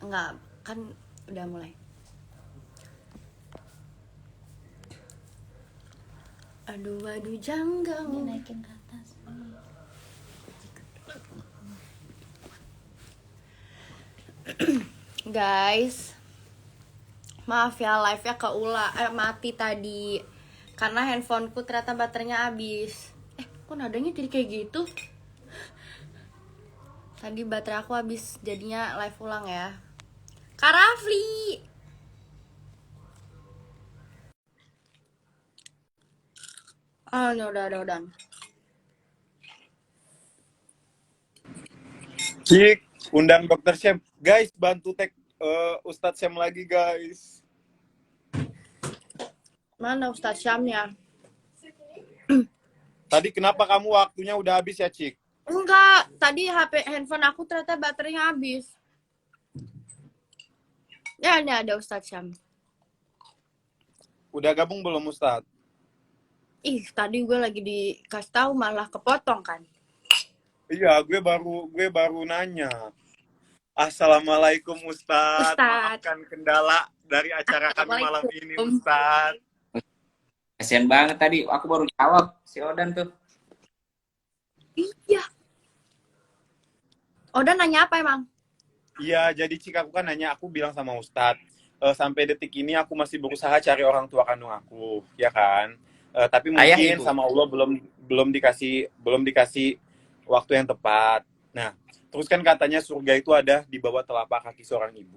Enggak, kan udah mulai. Aduh janggal. Ini naikin ke atas. Guys, maaf ya live-nya mati tadi karena handphoneku ternyata baterainya habis. Kok nadanya jadi kayak gitu? Tadi baterai aku habis, jadinya live ulang ya. Kak Rafli. Ini udah. Cik, undang dokter Syam. Guys, bantu tag Ustadz Syam lagi, guys. Mana Ustadz Syamnya? Tadi kenapa kamu waktunya udah habis ya, Cik? Enggak, tadi handphone aku ternyata baterainya habis. Ya, ini ada Ustadz Syam. Udah gabung belum, Ustadz? Tadi gue lagi dikasih tahu malah kepotong kan. Iya, gue baru nanya. Assalamualaikum, Ustadz. Maafkan kendala dari acara kami malam ini, Ustadz. Kasian banget tadi, aku baru jawab si Odan tuh. Iya. Odan nanya apa emang? Iya, jadi Cik, aku kan nanya, aku bilang sama Ustadz, sampai detik ini aku masih berusaha cari orang tua kandung aku, ya kan? Tapi mungkin sama Allah belum dikasih waktu yang tepat. Nah, terus kan katanya surga itu ada di bawah telapak kaki seorang ibu,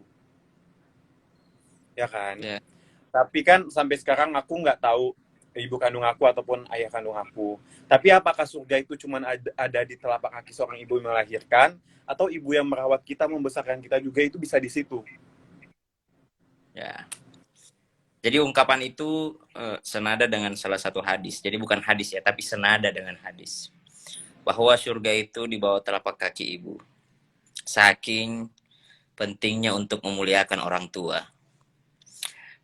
ya kan? Yeah. Tapi kan sampai sekarang aku nggak tahu ibu kandung aku ataupun ayah kandung aku. Tapi apakah surga itu cuma ada di telapak kaki seorang ibu yang melahirkan, atau ibu yang merawat kita, membesarkan kita juga itu bisa di situ? Ya. Jadi ungkapan itu senada dengan salah satu hadis. Jadi bukan hadis ya, tapi senada dengan hadis. Bahwa surga itu di bawah telapak kaki ibu. Saking pentingnya untuk memuliakan orang tua.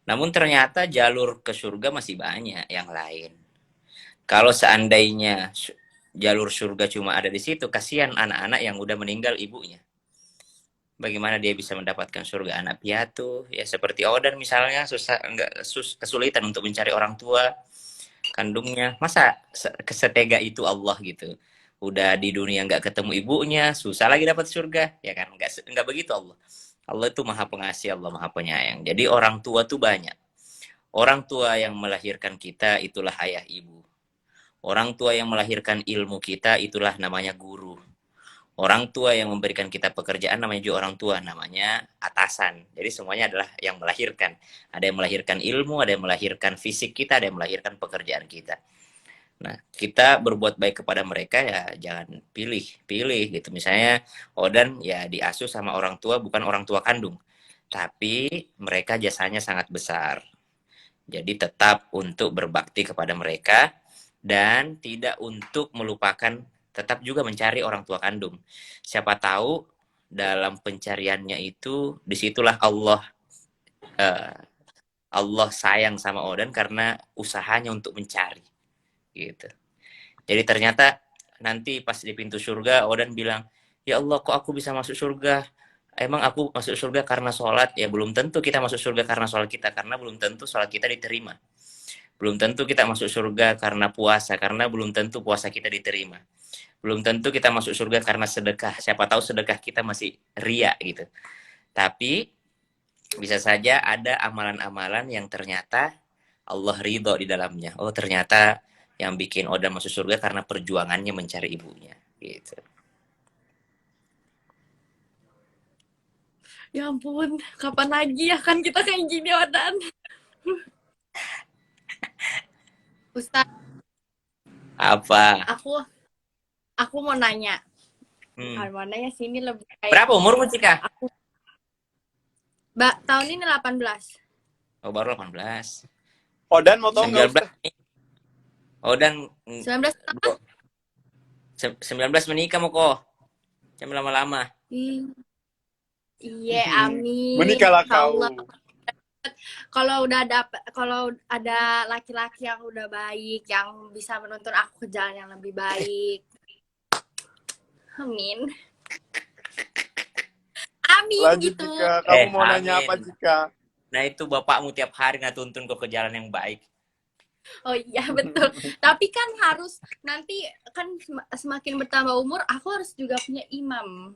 Namun ternyata jalur ke surga masih banyak yang lain. Kalau seandainya jalur surga cuma ada di situ, kasihan anak-anak yang udah meninggal ibunya. Bagaimana dia bisa mendapatkan surga? Anak piatu, ya seperti Odan misalnya, kesulitan untuk mencari orang tua kandungnya. Masa kesetega itu Allah gitu? Udah di dunia nggak ketemu ibunya, susah lagi dapat surga, ya kan? Nggak begitu Allah. Allah itu maha pengasih, Allah maha penyayang. Jadi orang tua tuh banyak. Orang tua yang melahirkan kita itulah ayah ibu. Orang tua yang melahirkan ilmu kita itulah namanya guru. Orang tua yang memberikan kita pekerjaan namanya juga orang tua, namanya atasan. Jadi semuanya adalah yang melahirkan. Ada yang melahirkan ilmu, ada yang melahirkan fisik kita, ada yang melahirkan pekerjaan kita. Nah, kita berbuat baik kepada mereka ya jangan pilih gitu. Misalnya Odan ya diasuh sama orang tua bukan orang tua kandung. Tapi mereka jasanya sangat besar. Jadi tetap untuk berbakti kepada mereka dan tidak untuk melupakan, tetap juga mencari orang tua kandung. Siapa tahu dalam pencariannya itu disitulah Allah sayang sama Odan karena usahanya untuk mencari gitu. Jadi ternyata nanti pas di pintu surga Odan bilang, ya Allah kok aku bisa masuk surga? Emang aku masuk surga karena sholat? Ya belum tentu kita masuk surga karena sholat kita, karena belum tentu sholat kita diterima. Belum tentu kita masuk surga karena puasa, karena belum tentu puasa kita diterima. Belum tentu kita masuk surga karena sedekah. Siapa tahu sedekah kita masih ria gitu. Tapi bisa saja ada amalan-amalan yang ternyata Allah ridho di dalamnya. Oh ternyata yang bikin Oda masuk surga karena perjuangannya mencari ibunya. Gitu. Ya ampun, kapan lagi ya kan kita kayak gini Odan? Ustaz, apa? Aku mau nanya. Bukan mau nanya sih, ini lebih kayak. Berapa umurmu Cika? Tahun ini 18. Oh baru 18. Odan mau tahu nggak Ustaz? Odan 19 apa? 19 menikah mau kok. Jangan lama-lama. Iya, amin. Menikahlah kau. Kalau ada laki-laki yang udah baik, yang bisa menuntun aku ke jalan yang lebih baik. Amin. amin Lanjut gitu. Cika, kamu mau nanya apa Amin. Cika? Nah itu bapakmu tiap hari nggak tuntun kok ke jalan yang baik. Oh iya betul. Tapi kan harus nanti kan semakin bertambah umur, aku harus juga punya imam.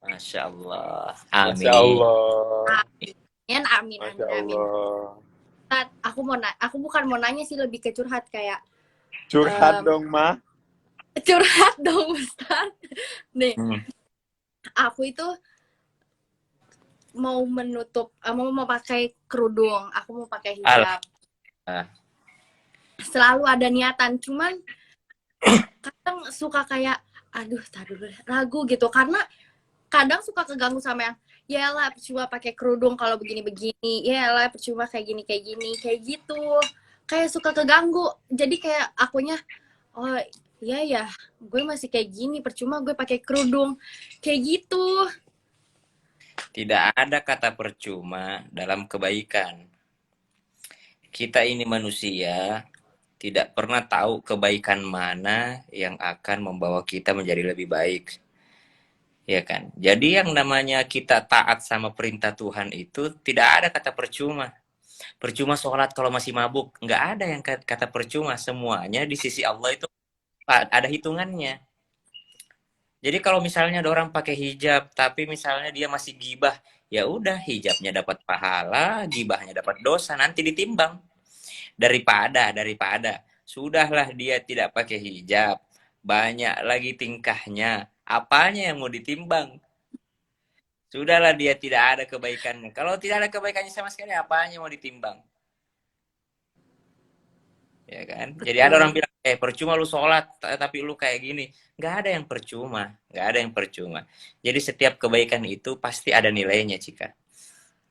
Masya Allah. Masya Amin. Allah. Amin, amin, Masya amin, amin. Allah. Tat, aku bukan mau nanya sih, lebih ke curhat kayak Curhat dong, Ma. curhat dong Ustaz. Nih, Hmm. aku itu mau mau pakai kerudung, aku mau pakai hijab. Ah. Selalu ada niatan, cuman kadang suka kayak aduh, tadi ragu gitu karena kadang suka keganggu sama yang ya lah percuma pakai kerudung kalau begini-begini, ya lah percuma kayak gini kayak gitu, kayak suka keganggu. Jadi kayak akunya oh iya ya, gue masih kayak gini percuma gue pakai kerudung kayak gitu. Tidak ada kata percuma dalam kebaikan. Kita ini manusia tidak pernah tahu kebaikan mana yang akan membawa kita menjadi lebih baik. Ya kan? Jadi yang namanya kita taat sama perintah Tuhan itu tidak ada kata percuma. Percuma sholat kalau masih mabuk. Nggak ada yang kata percuma. Semuanya di sisi Allah itu ada hitungannya. Jadi kalau misalnya ada orang pakai hijab, tapi misalnya dia masih gibah, ya udah hijabnya dapat pahala, gibahnya dapat dosa, nanti ditimbang. Daripada sudahlah dia tidak pakai hijab, banyak lagi tingkahnya, apanya yang mau ditimbang? Sudahlah dia tidak ada kebaikannya. Kalau tidak ada kebaikannya sama sekali, apanya mau ditimbang? Ya kan? Jadi ada orang bilang, percuma lu sholat, tapi lu kayak gini. Nggak ada yang percuma. Nggak ada yang percuma. Jadi setiap kebaikan itu pasti ada nilainya, Cika.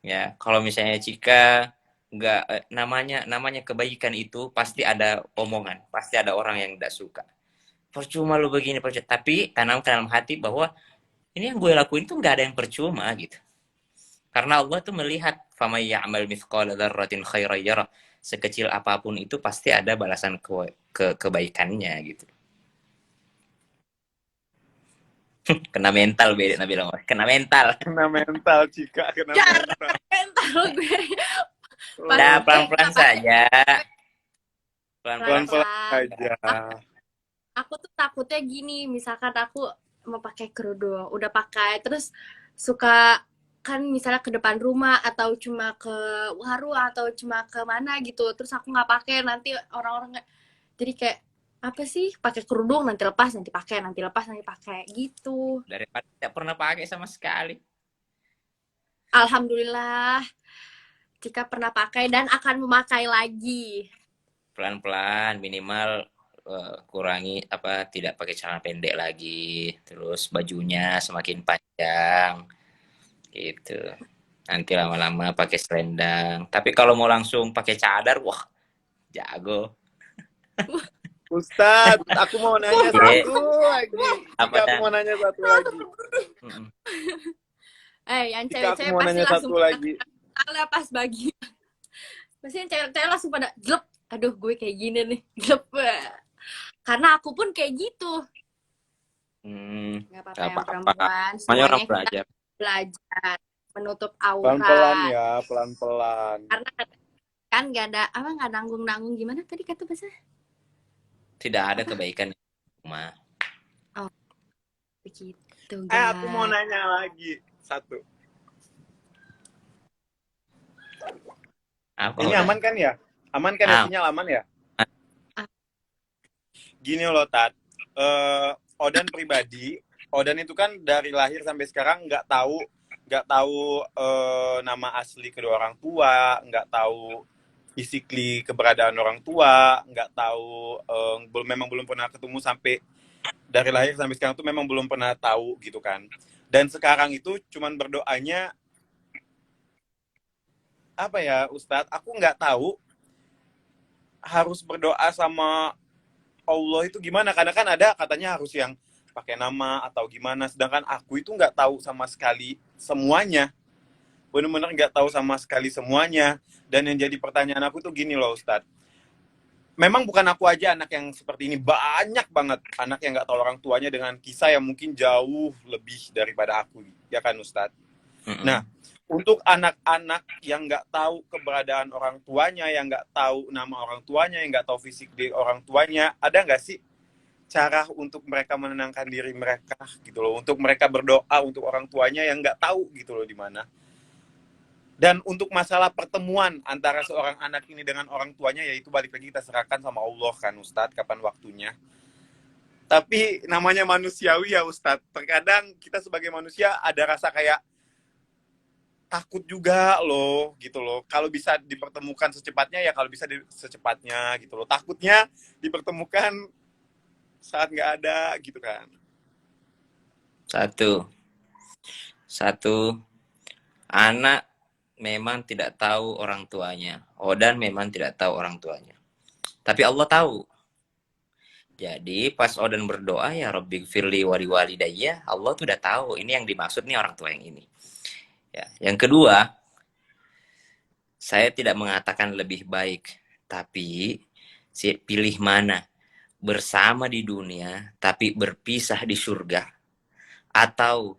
Ya, kalau misalnya Cika nggak namanya kebaikan itu pasti ada omongan, pasti ada orang yang nggak suka. Percuma lu begini, percuma. Tapi tanamkan dalam hati bahwa ini yang gue lakuin tuh nggak ada yang percuma gitu. Karena Allah tuh melihat famay ya'mal mithqala dzarratin khairan yarah. Sekecil apapun itu pasti ada balasan kebaikannya gitu. Kena mental beda Nabi bilang, kena mental. Kena mental Cika, kena mental. Mental gue. Nah, pelan-pelan saja. Pelan-pelan aja. Aku tuh takutnya gini, misalkan aku mau pakai kerudung, udah pakai, terus suka kan misalnya ke depan rumah atau cuma ke warung atau cuma ke mana gitu, terus aku nggak pakai, nanti orang-orang jadi kayak apa sih pakai kerudung nanti lepas nanti pakai nanti lepas nanti pakai gitu. Daripada tidak pernah pakai sama sekali. Alhamdulillah jika pernah pakai dan akan memakai lagi. Pelan-pelan minimal kurangi tidak pakai celana pendek lagi, terus bajunya semakin panjang gitu. Nanti lama-lama pakai selendang. Tapi kalau mau langsung pakai cadar, wah jago. Ustadz, aku mau nanya satu lagi. Aku mau nanya satu lagi. Yang cewek-cewek pasti langsung lagi. Pas bagi. Pasti yang cewek-cewek langsung pada glep. Aduh, gue kayak gini nih. Glep. Karena aku pun kayak gitu. Gak apa-apa yang perempuan. Semuanya kita belajar menutup aurat. Pelan-pelan ya, pelan-pelan. Karena kan nggak nanggung-nanggung gimana tadi kata bahasa? Tidak ada kebaikan cuma. Oh, begitu. Aku mau nanya lagi satu. Ini aman kan ya? Aman kan ya, sinyal aman ya? Gini loh Tat, Odan pribadi, Odan itu kan dari lahir sampai sekarang nggak tahu nama asli kedua orang tua, nggak tahu basically keberadaan orang tua, nggak tahu, memang belum pernah ketemu sampai dari lahir sampai sekarang tuh memang belum pernah tahu gitu kan. Dan sekarang itu cuman berdoanya apa ya Ustadz, aku nggak tahu harus berdoa sama Allah itu gimana, karena kan ada katanya harus yang pakai nama atau gimana, sedangkan aku itu nggak tahu sama sekali semuanya, bener-bener nggak tahu sama sekali semuanya. Dan yang jadi pertanyaan aku tuh gini loh Ustadz, memang bukan aku aja anak yang seperti ini, banyak banget anak yang nggak tahu orang tuanya dengan kisah yang mungkin jauh lebih daripada aku, ya kan Ustadz. Nah, untuk anak-anak yang nggak tahu keberadaan orang tuanya, yang nggak tahu nama orang tuanya, yang nggak tahu fisik di orang tuanya, ada nggak sih cara untuk mereka menenangkan diri mereka gitu loh, untuk mereka berdoa untuk orang tuanya yang nggak tahu gitu loh di mana. Dan untuk masalah pertemuan antara seorang anak ini dengan orang tuanya, yaitu balik lagi kita serahkan sama Allah kan Ustadz, kapan waktunya. Tapi namanya manusiawi ya Ustadz, terkadang kita sebagai manusia ada rasa kayak takut juga loh gitu loh. Kalau bisa dipertemukan secepatnya ya kalau bisa secepatnya gitu loh. Takutnya dipertemukan saat nggak ada gitu kan. Satu, anak memang tidak tahu orang tuanya. Odan memang tidak tahu orang tuanya. Tapi Allah tahu. Jadi pas Odan berdoa ya Rabbi firli wali walidayya, Allah tuh udah tahu ini yang dimaksud nih orang tua yang ini. Ya, yang kedua, saya tidak mengatakan lebih baik, tapi pilih mana? Bersama di dunia tapi berpisah di surga, atau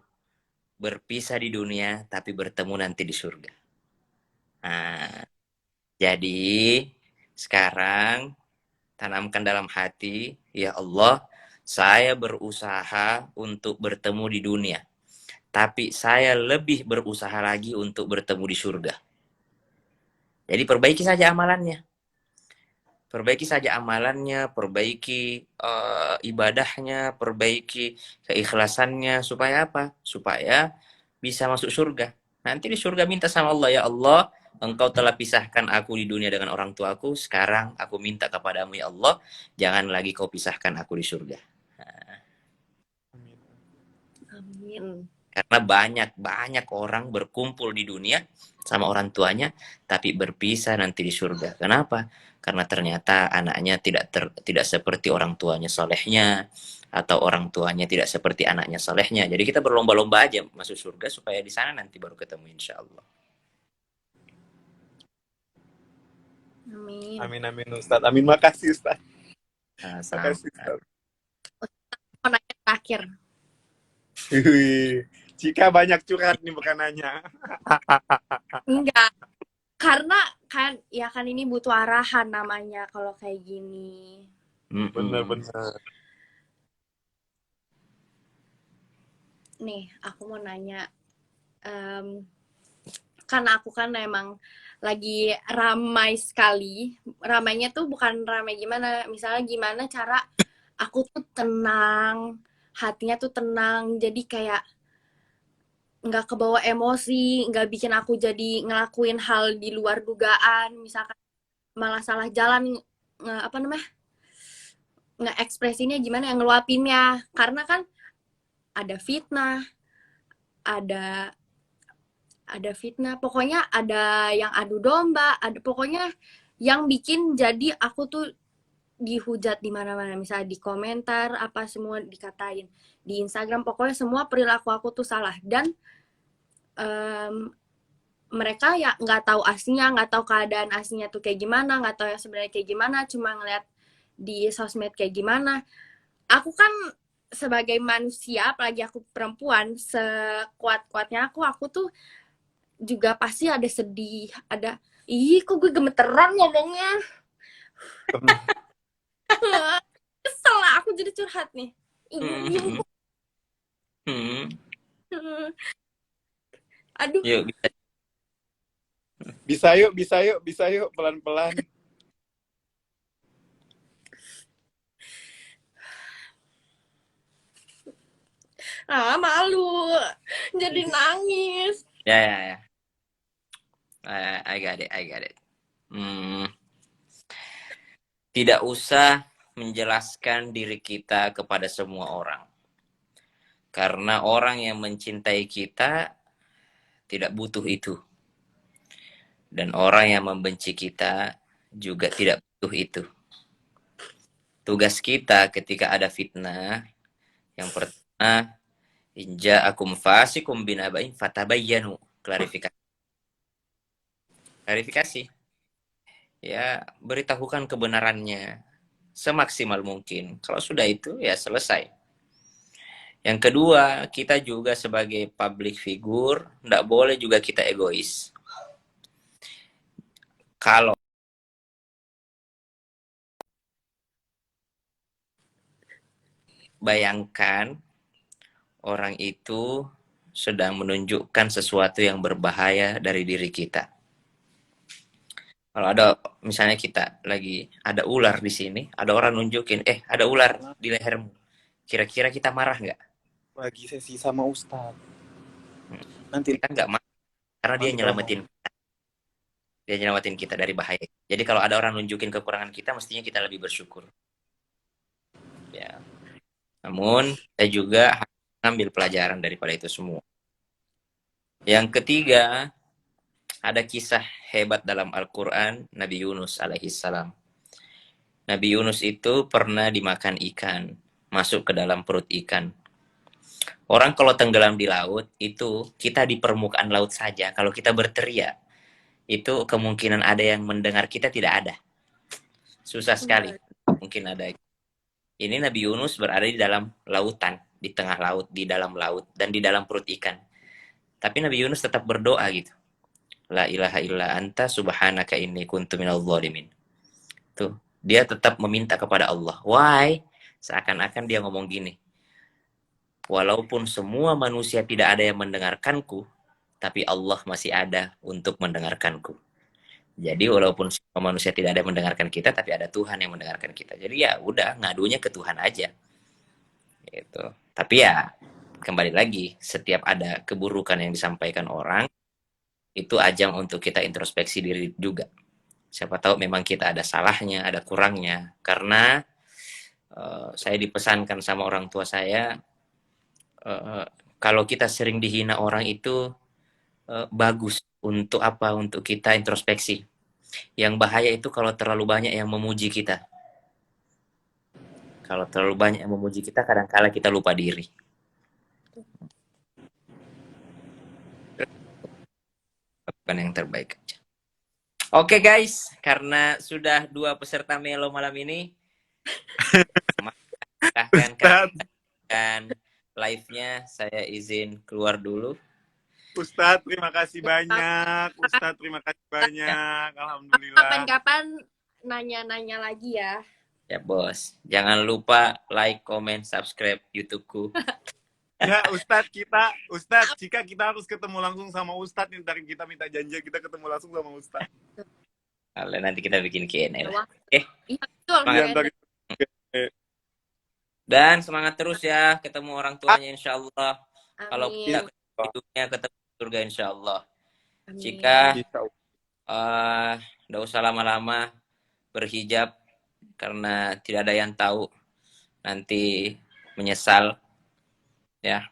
berpisah di dunia tapi bertemu nanti di surga. Nah, jadi sekarang tanamkan dalam hati, ya Allah, saya berusaha untuk bertemu di dunia, tapi saya lebih berusaha lagi untuk bertemu di surga. Jadi perbaiki saja amalannya. Perbaiki saja amalannya, perbaiki ibadahnya, perbaiki keikhlasannya. Supaya apa? Supaya bisa masuk surga. Nanti di surga minta sama Allah, ya Allah, Engkau telah pisahkan aku di dunia dengan orang tuaku. Sekarang aku minta kepadamu, ya Allah, jangan lagi kau pisahkan aku di surga. Amin. Karena banyak orang berkumpul di dunia sama orang tuanya, tapi berpisah nanti di surga. Kenapa? Karena ternyata anaknya tidak seperti orang tuanya solehnya, atau orang tuanya tidak seperti anaknya solehnya. Jadi kita berlomba-lomba aja masuk surga supaya di sana nanti baru ketemu, insya Allah. Amin. Amin amin Ustadz. Amin, makasih Ustadz. Makasih Ustadz. Mau nanya terakhir. Cika banyak curhat nih bukan nanya. Enggak. Karena kan ya kan ini butuh arahan namanya kalau kayak gini. Bener-bener. Nih, aku mau nanya. Karena aku kan emang lagi ramai sekali. Ramainya tuh bukan ramai gimana. Misalnya gimana cara aku tuh tenang. Hatinya tuh tenang. Jadi kayak nggak kebawa emosi. Nggak bikin aku jadi ngelakuin hal di luar dugaan. Misalkan malah salah jalan. Apa namanya? Nge-ekspresinya gimana, yang ngeluapinnya. Karena kan ada fitnah, ada fitnah, pokoknya ada yang adu domba, ada pokoknya yang bikin jadi aku tuh dihujat di mana-mana, misalnya di komentar apa semua dikatain, di Instagram, pokoknya semua perilaku aku tuh salah. Dan mereka ya nggak tahu aslinya, nggak tahu keadaan aslinya tuh kayak gimana, nggak tahu yang sebenarnya kayak gimana, cuma ngeliat di sosmed kayak gimana. Aku kan sebagai manusia, apalagi aku perempuan, sekuat-kuatnya aku tuh juga pasti ada sedih, ada kok gue gemeteran ngomongnya. Kesel lah, aku jadi curhat nih. Aduh. Yuk, Bisa yuk pelan-pelan. Malu, jadi nangis. Ya. I got it. Tidak usah menjelaskan diri kita kepada semua orang. Karena orang yang mencintai kita tidak butuh itu. Dan orang yang membenci kita juga tidak butuh itu. Tugas kita ketika ada fitnah, yang pertama, inja akum fasikum binaba'in fatabayyanu. Klarifikasi. Ya, beritahukan kebenarannya semaksimal mungkin. Kalau sudah itu, ya selesai. Yang kedua, kita juga sebagai public figure, nggak boleh juga kita egois. Kalau bayangkan orang itu sedang menunjukkan sesuatu yang berbahaya dari diri kita. Kalau ada, misalnya kita lagi ada ular di sini, ada orang nunjukin, ada ular di lehermu. Kira-kira kita marah nggak? Lagi sesi sama Ustadz. Nanti Kita nggak marah, karena dia nyelamatin kita dari bahaya. Jadi kalau ada orang nunjukin kekurangan kita, mestinya kita lebih bersyukur. Ya. Namun, saya juga harus mengambil pelajaran daripada itu semua. Yang ketiga, ada kisah hebat dalam Al-Quran, Nabi Yunus alaihissalam. Nabi Yunus itu pernah dimakan ikan, masuk ke dalam perut ikan. Orang kalau tenggelam di laut, itu kita di permukaan laut saja. Kalau kita berteriak, itu kemungkinan ada yang mendengar kita tidak ada. Susah sekali. Mungkin ada. Ini Nabi Yunus berada di dalam lautan, di tengah laut, di dalam laut, dan di dalam perut ikan. Tapi Nabi Yunus tetap berdoa gitu. La ilaha illa anta subhanaka inni kuntu minadh dhalimin. Tuh, dia tetap meminta kepada Allah. Why? Seakan-akan dia ngomong gini. Walaupun semua manusia tidak ada yang mendengarkanku, tapi Allah masih ada untuk mendengarkanku. Jadi walaupun semua manusia tidak ada yang mendengarkan kita, tapi ada Tuhan yang mendengarkan kita. Jadi ya udah, ngadunya ke Tuhan aja. Gitu. Tapi ya kembali lagi, setiap ada keburukan yang disampaikan orang, itu ajang untuk kita introspeksi diri juga. Siapa tahu memang kita ada salahnya, ada kurangnya. Karena saya dipesankan sama orang tua saya, kalau kita sering dihina orang itu bagus untuk apa? Untuk kita introspeksi. Yang bahaya itu kalau terlalu banyak yang memuji kita. Kalau terlalu banyak yang memuji kita, kadang-kala kita lupa diri. Lakukan yang terbaik aja. Oke guys, karena sudah 2 peserta Melo malam ini, silahkan kalian live-nya, saya izin keluar dulu. Ustadz, terima kasih banyak. Ustadz, terima kasih banyak. Alhamdulillah. Kapan-kapan nanya-nanya lagi ya. Ya bos, jangan lupa like, comment, subscribe YouTube-ku. Ya Ustadz, jika kita harus ketemu langsung sama Ustadz, dari kita minta janji kita ketemu langsung sama Ustadz. Kalau nanti kita bikin Q&A lah. Iya, betul. Dan semangat terus ya, ketemu orang tuanya insya Allah. Kalau tidak hidupnya ketemu surga insya Allah. Jika nggak usah lama-lama berhijab, karena tidak ada yang tahu, nanti menyesal ya.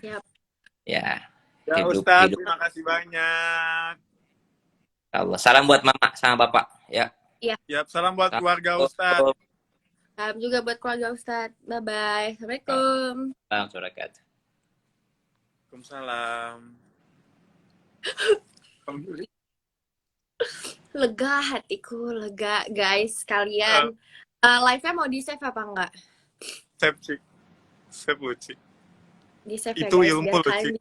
Siap. Ya Ustadz, terima kasih banyak. Allah. Salam buat mama sama bapak ya. Siap, salam buat keluarga Ustadz. Salam juga buat keluarga Ustadz. Bye-bye. Assalamualaikum. Assalamualaikum. Waalaikumsalam. Lega hatiku, lega guys. Kalian live-nya mau di-save apa enggak? Save Luci. Di-save itu ya, ilmu Luci,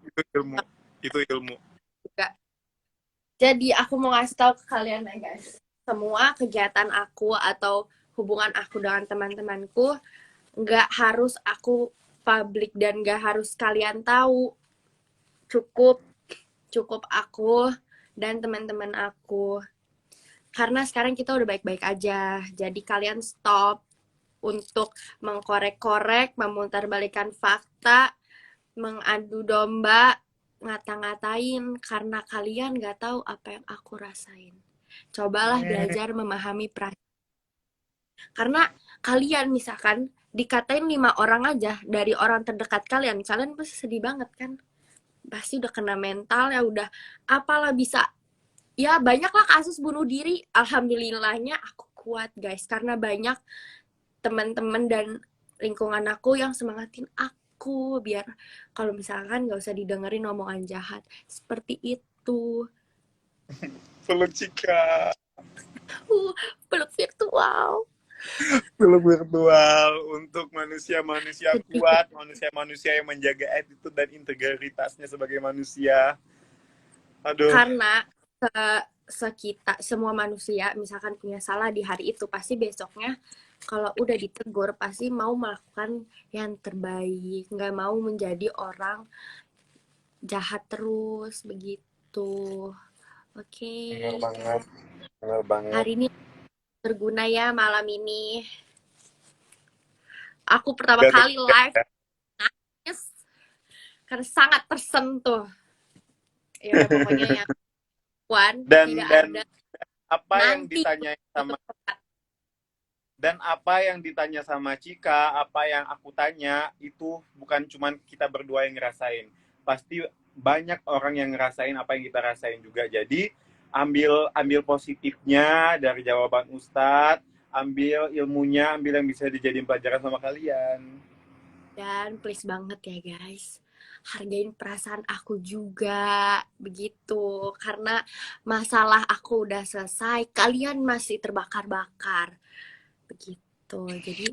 itu ilmu. Jadi aku mau ngasih tahu ke kalian ya guys. Semua kegiatan aku atau hubungan aku dengan teman-temanku nggak harus aku publik dan nggak harus kalian tahu. Cukup aku dan teman-teman aku. Karena sekarang kita udah baik-baik aja. Jadi kalian stop untuk mengkorek-korek, memutarbalikkan fakta, mengadu domba, ngata-ngatain karena kalian nggak tahu apa yang aku rasain. Cobalah belajar memahami perasaan. Karena kalian misalkan dikatain 5 orang aja dari orang terdekat kalian pasti sedih banget kan? Pasti udah kena mental ya, udah apalah bisa. Ya banyaklah kasus bunuh diri. Alhamdulillahnya aku kuat guys, karena banyak teman-teman dan lingkungan aku yang semangatin aku biar kalau misalkan nggak usah didengerin omongan jahat seperti itu. Peluk Cika. Peluk virtual. Film virtual untuk manusia-manusia kuat, manusia-manusia yang menjaga attitude dan integritasnya sebagai manusia. Aduh. Karena sekita semua manusia misalkan punya salah di hari itu, pasti besoknya kalau udah ditegur pasti mau melakukan yang terbaik, nggak mau menjadi orang jahat terus begitu. Oke. Benar banget. Benar banget. Hari ini berguna ya malam ini. Aku pertama Gak kali terus, live ya. nangis karena sangat tersentuh. Ya udah pokoknya yang Wan Dan tidak dan ada apa yang nanti ditanyain sama untuk tempat. dan apa yang ditanya sama Cika, apa yang aku tanya itu bukan cuman kita berdua yang ngerasain. Pasti banyak orang yang ngerasain apa yang kita rasain juga. Jadi ambil positifnya dari jawaban Ustadz, ambil ilmunya, ambil yang bisa dijadiin pelajaran sama kalian. Dan please banget ya guys, hargain perasaan aku juga begitu. Karena masalah aku udah selesai, kalian masih terbakar-bakar begitu. Jadi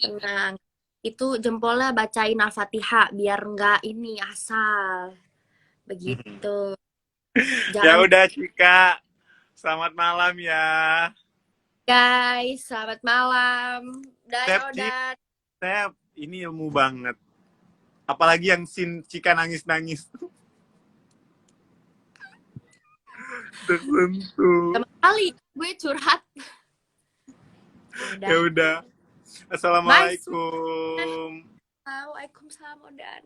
tenang. Itu jempolnya bacain Al-Fatihah biar nggak ini asal begitu. Ya Jangan udah Cika, selamat malam ya. guys, selamat malam. Dan Tep, Cik. Odan. Tep, ini ilmu banget. Apalagi yang scene Cika nangis-nangis. Tersentuh. Pertama kali gue curhat. Ya udah. Bye. Assalamualaikum. Waalaikumsalam Odan.